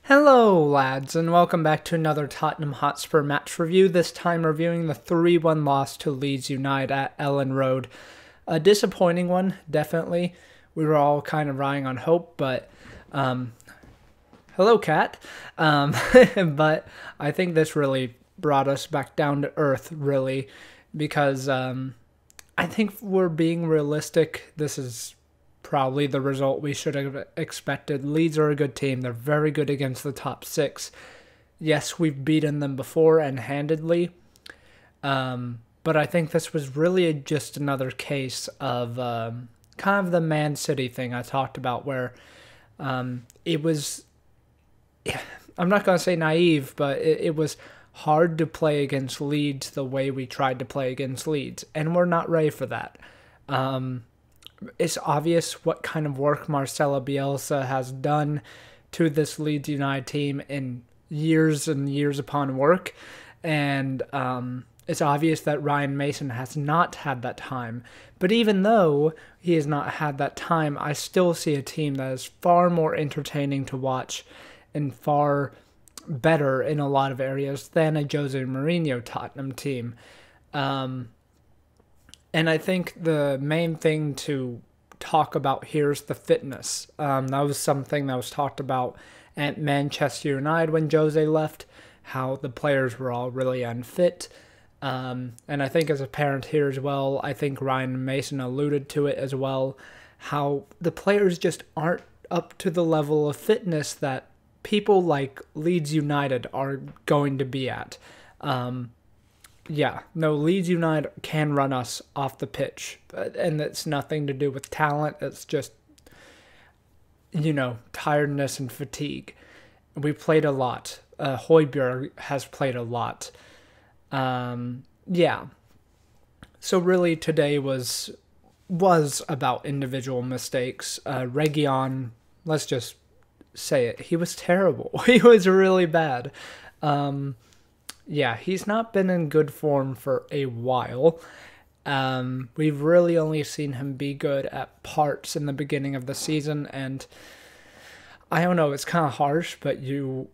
Hello, lads, and welcome back to another Tottenham Hotspur match review, this time reviewing the 3-1 loss to Leeds United at Ellen Road. A disappointing one, definitely. We were all kind of riding on hope, but, hello, Cat. But I think this really brought us back down to earth, really, because I think if we're being realistic, this is probably the result we should have expected. Leeds are a good team. They're very good against the top six. Yes, we've beaten them before and handedly. But I think this was really just another case of kind of the Man City thing I talked about where it was, I'm not going to say naive, but it was hard to play against Leeds the way we tried to play against Leeds. And we're not ready for that. It's obvious what kind of work Marcelo Bielsa has done to this Leeds United team in years and years upon work. And it's obvious that Ryan Mason has not had that time. But even though he has not had that time, I still see a team that is far more entertaining to watch and far better in a lot of areas than a Jose Mourinho Tottenham team. And I think the main thing to talk about here is the fitness. That was something that was talked about at Manchester United when Jose left, how the players were all really unfit. And I think as a parent here as well, I think Ryan Mason alluded to it as well, how the players just aren't up to the level of fitness that people like Leeds United are going to be at. Leeds United can run us off the pitch, and it's nothing to do with talent. It's just, tiredness and fatigue. We played a lot. Højbjerg has played a lot. So really today was about individual mistakes. Region, let's just say it, he was terrible. He was really bad. He's not been in good form for a while. We've really only seen him be good at parts in the beginning of the season, and I don't know, it's kind of harsh, but you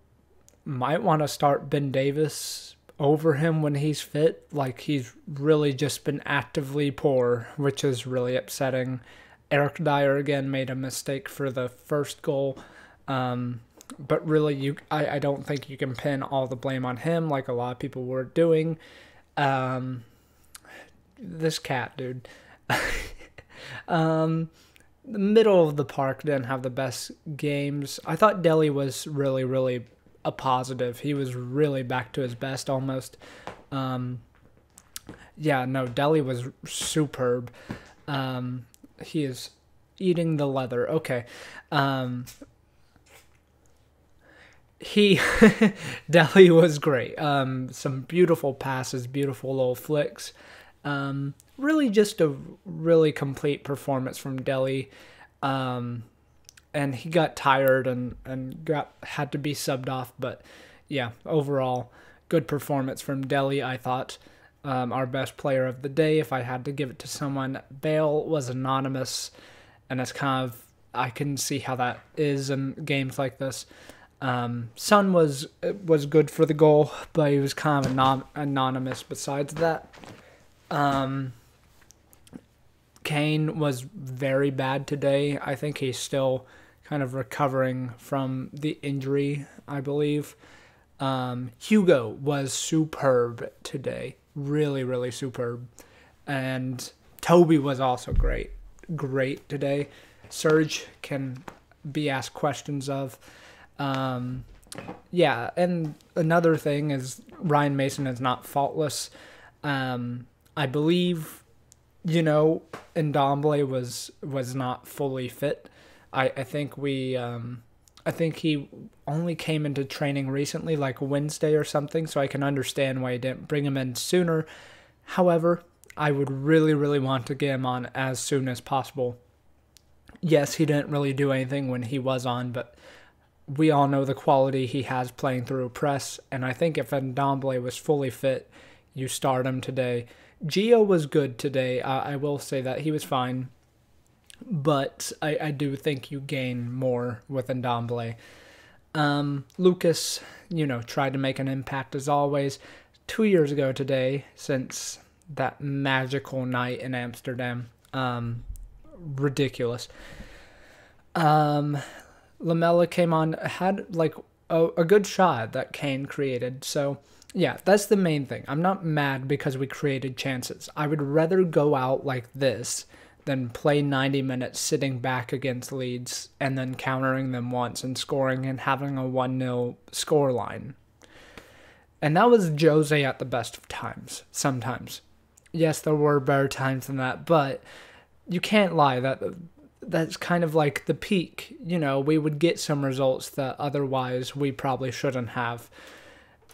might want to start Ben Davis over him when he's fit. Like, he's really just been actively poor, which is really upsetting. Eric Dyer again made a mistake for the first goal. But really, I don't think you can pin all the blame on him like a lot of people were doing. This cat, dude. The middle of the park didn't have the best games. I thought Dele was really, really a positive. He was really back to his best almost. Dele was superb. He is eating the leather. Okay. Dele was great. Some beautiful passes, beautiful little flicks. Really just a really complete performance from Dele. And he got tired and had to be subbed off. But yeah, overall, good performance from Dele, I thought. Our best player of the day, if I had to give it to someone. Bale was anonymous, and it's kind of, I can see how that is in games like this. Son was good for the goal, but he was kind of anonymous besides that. Kane was very bad today. I think he's still kind of recovering from the injury, I believe. Hugo was superb today. Really, really superb. And Toby was also great. Great today. Serge can be asked questions of. And another thing is Ryan Mason is not faultless. I believe, Ndombele was not fully fit. I think he only came into training recently, like Wednesday or something, so I can understand why he didn't bring him in sooner. However, I would really, really want to get him on as soon as possible. Yes, he didn't really do anything when he was on, but we all know the quality he has playing through press, and I think if Ndombele was fully fit, you start him today. Gio was good today. I will say that he was fine, but I do think you gain more with Ndombele. Lucas, tried to make an impact as always. 2 years ago today, since that magical night in Amsterdam. Ridiculous. Lamella came on, had like a good shot that Kane created. So, yeah, that's the main thing. I'm not mad because we created chances. I would rather go out like this than play 90 minutes sitting back against Leeds and then countering them once and scoring and having a 1-0 scoreline. And that was Jose at the best of times, sometimes. Yes, there were better times than that, but you can't lie. That's kind of like the peak. We would get some results that otherwise we probably shouldn't have.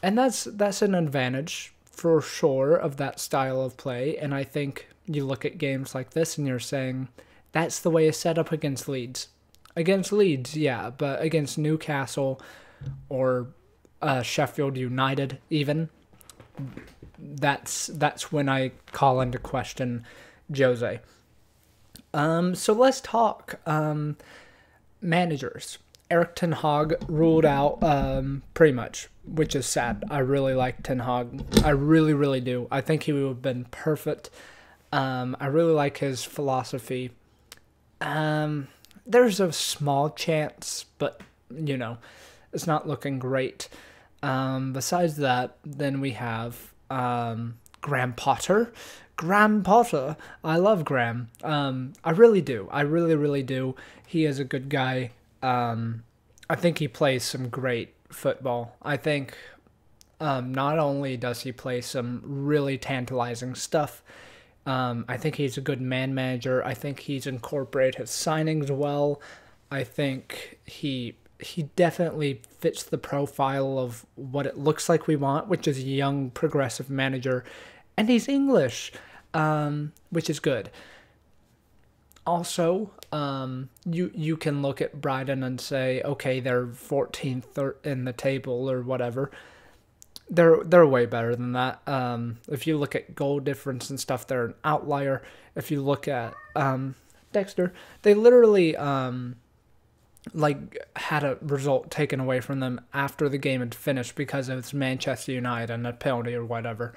And that's an advantage for sure of that style of play. And I think you look at games like this and you're saying, that's the way it's set up against Leeds. Against Leeds, yeah, but against Newcastle or Sheffield United even, that's when I call into question Jose. So let's talk managers. Eric Ten Hag ruled out pretty much, which is sad. I really like Ten Hag. I really, really do. I think he would have been perfect. I really like his philosophy. There's a small chance, but, it's not looking great. Besides that, then we have Graham Potter. Graham Potter. I love Graham. I really do. I really, really do. He is a good guy. I think he plays some great football. I think not only does he play some really tantalizing stuff, I think he's a good man manager. I think he's incorporated his signings well. I think he definitely fits the profile of what it looks like we want, which is a young, progressive manager. And he's English, which is good. Also, you can look at Brighton and say, okay, they're 14th in the table or whatever. They're way better than that. If you look at goal difference and stuff, they're an outlier. If you look at Dexter, they literally had a result taken away from them after the game had finished because it was Manchester United and a penalty or whatever.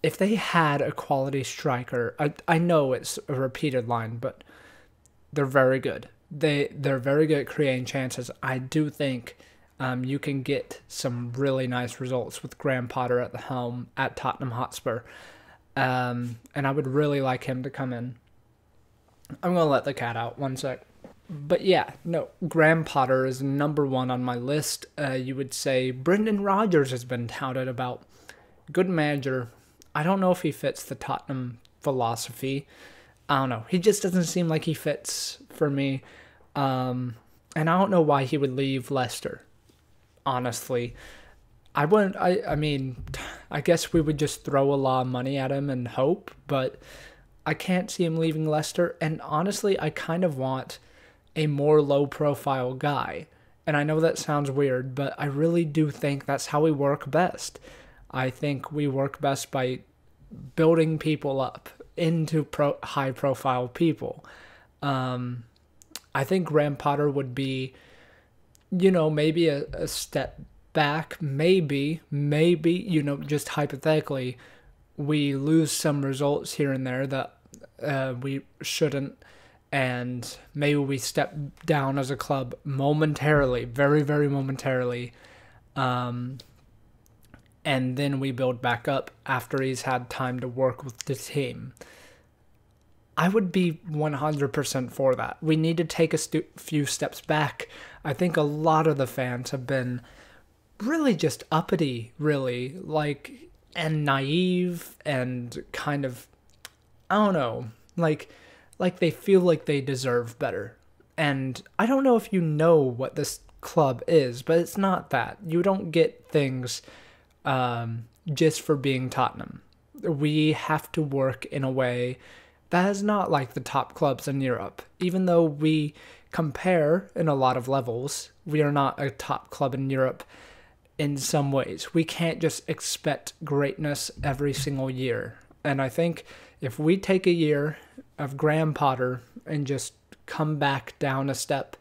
If they had a quality striker, I know it's a repeated line, but they're very good. They're very good at creating chances. I do think you can get some really nice results with Graham Potter at the helm at Tottenham Hotspur. And I would really like him to come in. I'm going to let the cat out 1 sec. But yeah, no, Graham Potter is number one on my list. You would say Brendan Rodgers has been touted about. Good manager. I don't know if he fits the Tottenham philosophy. I don't know. He just doesn't seem like he fits for me. And I don't know why he would leave Leicester, honestly. I mean, I guess we would just throw a lot of money at him and hope, but I can't see him leaving Leicester. And honestly, I kind of want a more low-profile guy. And I know that sounds weird, but I really do think that's how we work best. I think we work best by building people up into high-profile people. I think Graham Potter would be, maybe a step back. Maybe, just hypothetically, we lose some results here and there that we shouldn't. And maybe we step down as a club momentarily, very, very momentarily. And then we build back up after he's had time to work with the team. I would be 100% for that. We need to take a few steps back. I think a lot of the fans have been really just uppity, really, and naive and kind of, I don't know, like they feel like they deserve better. And I don't know if you know what this club is, but it's not that. You don't get things just for being Tottenham. We have to work in a way that is not like the top clubs in Europe. Even though we compare in a lot of levels, we are not a top club in Europe in some ways. We can't just expect greatness every single year. And I think if we take a year of Graham Potter and just come back down a step,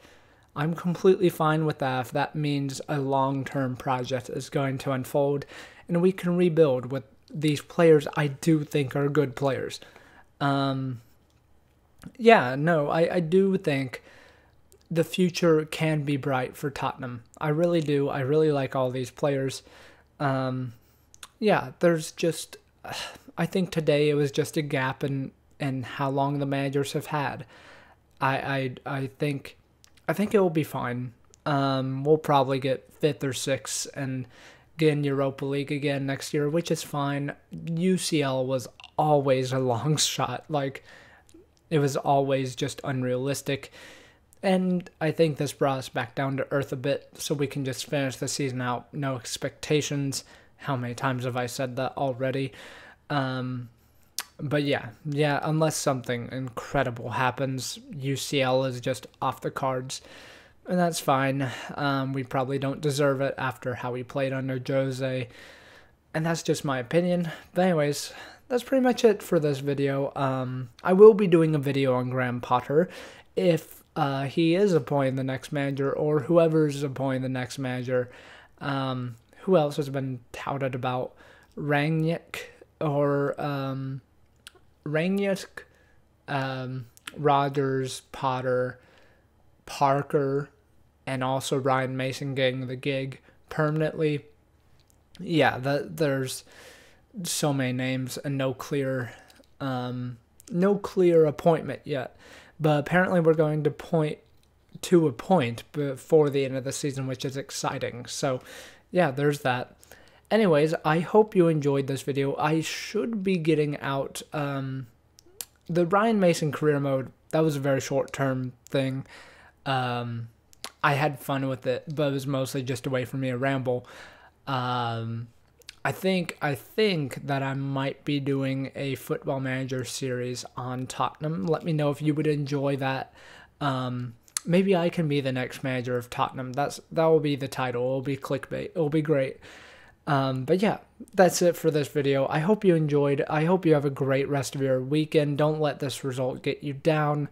I'm completely fine with that if that means a long-term project is going to unfold and we can rebuild with these players I do think are good players. Yeah, no, I do think the future can be bright for Tottenham. I really do. I really like all these players. Yeah, there's just, I think today it was just a gap in how long the managers have had. I think it will be fine. We'll probably get fifth or sixth and get in Europa League again next year, which is fine. UCL was always a long shot. Like, it was always just unrealistic. And I think this brought us back down to earth a bit so we can just finish the season out. No expectations. How many times have I said that already? But yeah, unless something incredible happens, UCL is just off the cards. And that's fine. We probably don't deserve it after how we played under Jose. And that's just my opinion. But anyways, that's pretty much it for this video. I will be doing a video on Graham Potter if he is appointing the next manager or whoever's appointing the next manager. Who else has been touted about? Rangnick or Rodgers, Potter, Parker, and also Ryan Mason getting the gig permanently. Yeah, there's so many names and no clear appointment yet. But apparently we're going to appoint before the end of the season, which is exciting. So yeah, there's that. Anyways, I hope you enjoyed this video. I should be getting out the Ryan Mason career mode. That was a very short-term thing. I had fun with it, but it was mostly just a way for me to ramble. I think that I might be doing a Football Manager series on Tottenham. Let me know if you would enjoy that. Maybe I can be the next manager of Tottenham. That will be the title. It'll be clickbait. It'll be great. But yeah, that's it for this video. I hope you enjoyed. I hope you have a great rest of your weekend. Don't let this result get you down.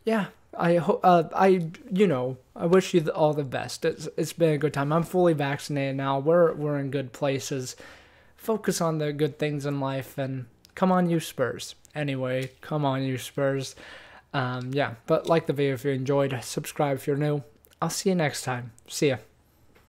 Yeah, I hope. I wish you all the best. It's been a good time. I'm fully vaccinated now. We're in good places. Focus on the good things in life and come on, you Spurs. Anyway, come on, you Spurs. Yeah, but like the video if you enjoyed. Subscribe if you're new. I'll see you next time. See ya.